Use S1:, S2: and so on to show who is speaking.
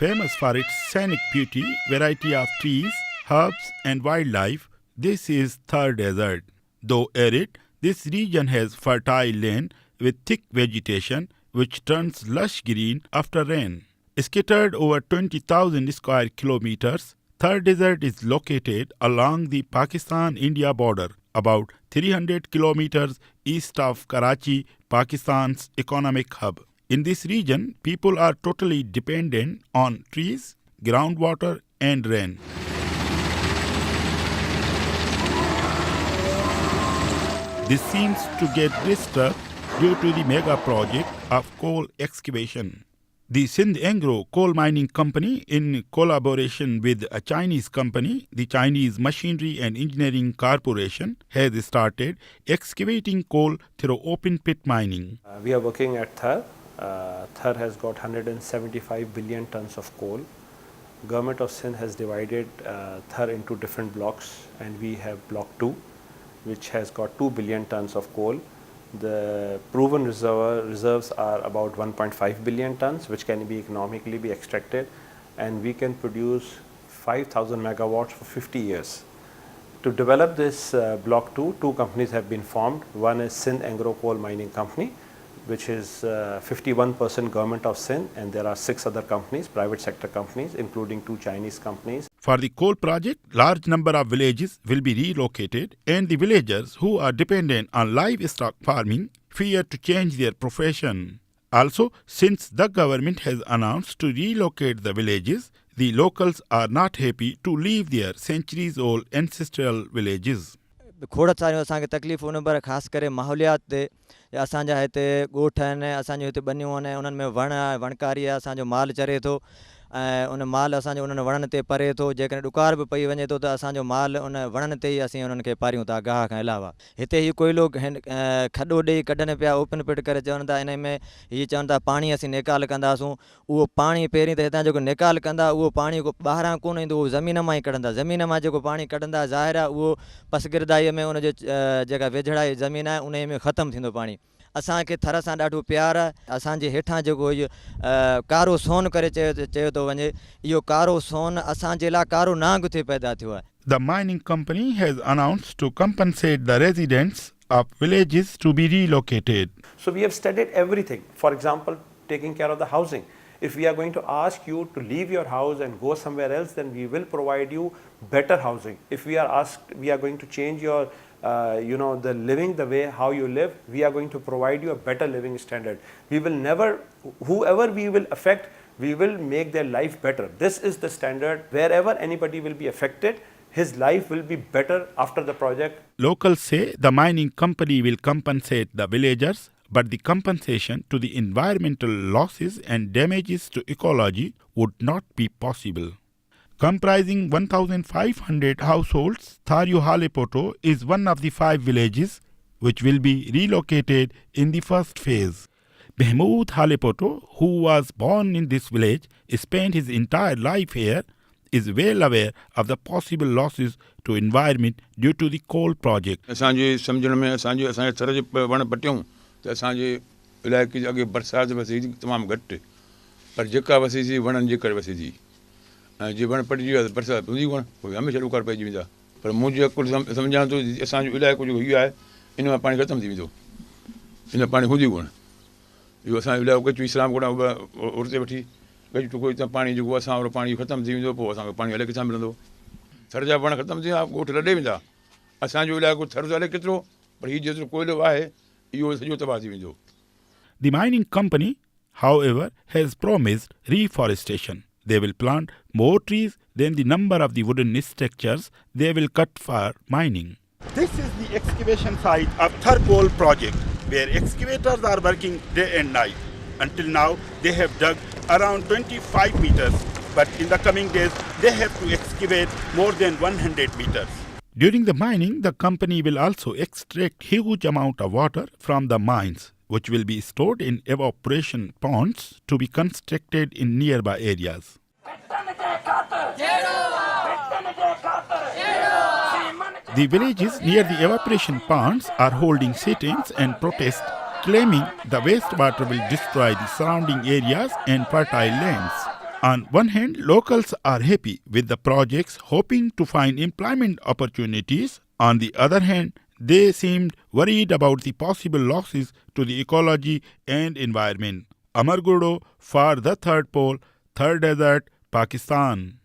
S1: famous for its scenic beauty, variety of trees, herbs and wildlife, this is Thar Desert. Though arid, this region has fertile land with thick vegetation which turns lush green after rain. Scattered over 20,000 square kilometers, Thar Desert is located along the Pakistan-India border, about 300 kilometers east of Karachi, Pakistan's economic hub. In this region, people are totally dependent on trees, groundwater and rain. This seems to get disturbed due to the mega project of coal excavation. The Sindh Agro Coal Mining Company, in collaboration with a Chinese company, the Chinese Machinery and Engineering Corporation, has started excavating coal through open pit mining.
S2: We are working at Thar. Thar has got 175 billion tons of coal. Government of Sindh has divided Thar into different blocks, and we have block 2, which has got 2 billion tons of coal. The proven reserves are about 1.5 billion tons, which can be economically be extracted, and we can produce 5,000 megawatts for 50 years. To develop this block 2, 2 companies have been formed. One is Sindh Agro Coal Mining Company, which is 51% government of Sindh, and there are 6 other companies, private sector companies, including 2 Chinese companies.
S1: For the coal project, large number of villages will be relocated, and the villagers who are dependent on livestock farming fear to change their profession. Also, since the government has announced to relocate the villages, the locals are not happy to leave their centuries-old ancestral villages.
S3: खोड़ सारियूं असांखे तकलीफ़ उन पर ख़ासि करे माहौलियात ते असांजा हिते ॻोठ आहिनि, असांजो हिते बनियूं आहिनि, उन्हनि में वण आहे, वणकारी आहे, असांजो माल चरे थो ऐं उन माल असांजो उन्हनि वणनि ते परे थो। जेकॾहिं ॾुकार बि पई वञे थो त असांजो माल उन वणनि ते ई असीं उन्हनि खे पारियूं था गाह खां अलावा। हिते ही कोई लोग खॾो ॾेई कढनि पिया, ओपन पिट करे चवनि था इन में हीअ चवनि था पाणी असीं निकाल कंदासूं। उहो पाणी पहिरीं त हितां जेको निकाल कंदा उहो पाणी ॿाहिरां कोन ईंदो, उहो ज़मीन मां ई कढंदा। ज़मीन मां जेको पाणी कढंदा ज़ाहिर आहे उहो पसगिरदाईअ में उनजो जेका वेझड़ाई ज़मीन आहे उन में ख़तमु थींदो पाणी। असांखे थर सां ॾाढो प्यार आहे। असांजे हेठां जेको इहो कारो सोन करे चयो थो वञे, इहो कारो सोन असांजे लाइ कारो नांग ते पैदा थियो आहे।
S1: The mining company has announced to compensate the residents of villages to be relocated.
S2: So we have studied everything. For example, taking care of the housing. If we are going to ask you to leave your house and go somewhere else, then we will provide you better housing. If we are asked, we are going to change your the living, the way how you live, we are going to provide you a better living standard. We will never, whoever we will affect, we will make their life better. This is the standard. Wherever anybody will be affected, his life will be better after the project.
S1: Locals say the mining company will compensate the villagers, but the compensation to the environmental losses and damages to ecology would not be possible. Comprising 1,500 households, Tharyu Halepoto is one of the 5 villages which will be relocated in the first phase. Mahmood Halepoto, who was born in this village, spent his entire life here, is well aware of the possible losses to environment due to the coal project.
S4: असांजे सम्झण में असांजे थर जे वण पटियूं त असांजे इलाइक़े जे अॻे बरसाति वसे थी तमामु घटि, पर जेका वसे थी वणनि जे करे वसे थी। ऐं जे वण पटिजी वियो त बरसाति हूंदी कोन, पोइ हमेशह ॾुकार पइजी वेंदा। पर मुंहिंजे अकुल सम्झां थो असांजो इलाइक़ो जेको इहो आहे इन में पाणी ख़तमु थी वेंदो, इन पाणी हूंदी कोन। इहो असांजो इलाइक़ो कचु इस्लाम कोन उरते वठी कचु टुको हितां पाणी जेको असां वारो पाणी ख़तमु थी वेंदो, पोइ असांखे पाणी हले किथां मिलंदो। थर जा वण ख़तमु थी वेंदा, ॻोठ लॾे वेंदा। असांजो इलाइक़ो थर जो हले केतिरो, पर हीउ जेतिरो कोयलो आहे इहो सॼो तबाह थी वेंदो।
S1: The mining company, however, has promised reforestation. They will plant more trees than the number of the wooden structures they will cut for mining. This is the excavation site of Thar Coal project, where excavators are working day and night. Until now, they have dug around 25 meters, but in the coming days, they have to excavate more than 100 meters. During the mining, the company will also extract huge amount of water from the mines, which will be stored in evaporation ponds to be constructed in nearby areas. The villages near the evaporation ponds are holding sit-ins and protest, claiming the wastewater will destroy the surrounding areas and fertile lands. On one hand, locals are happy with the projects, hoping to find employment opportunities. On the other hand, they seemed worried about the possible losses to the ecology and environment. Amar Gudo for The Third Pole, Third Desert, Pakistan.